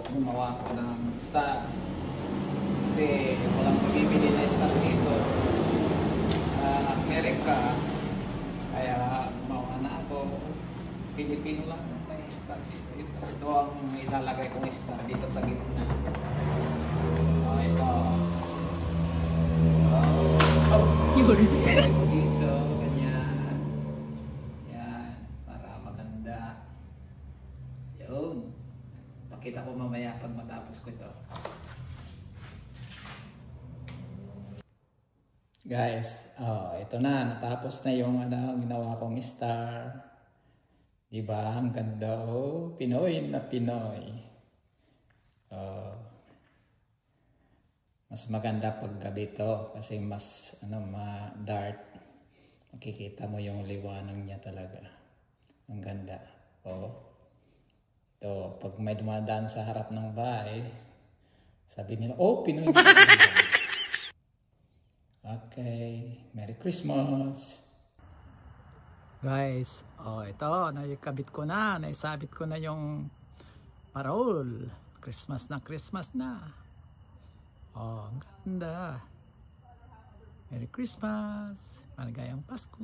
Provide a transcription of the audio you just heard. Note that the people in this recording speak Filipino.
gumawa ko ng star. Kasi walang mabibili na star dito sa Amerika. Kaya gumawa na ako. Pilipino lang may star dito. Ito ang ilalagay kong star dito sa gitna. Ito. Dito, ganyan. Yan, para maganda. Yun. Pakita ko mamaya pag matapos ko ito. Guys, ito na. Natapos na yung ginawa kong star. Diba? Ang ganda. Oh, Pinoy na Pinoy. Mas maganda pag gabi to kasi mas dark. Makikita mo yung liwanag niya talaga. Ang ganda. Ito, pag may dumadaan sa harap ng bahay, sabi nila, oh, Pinoy na Pinoy. Okay, Merry Christmas! Guys, ito, naikabit ko na, naisabit ko na yung parol. Christmas na. Ang ganda. Merry Christmas! Maligayang Pasko!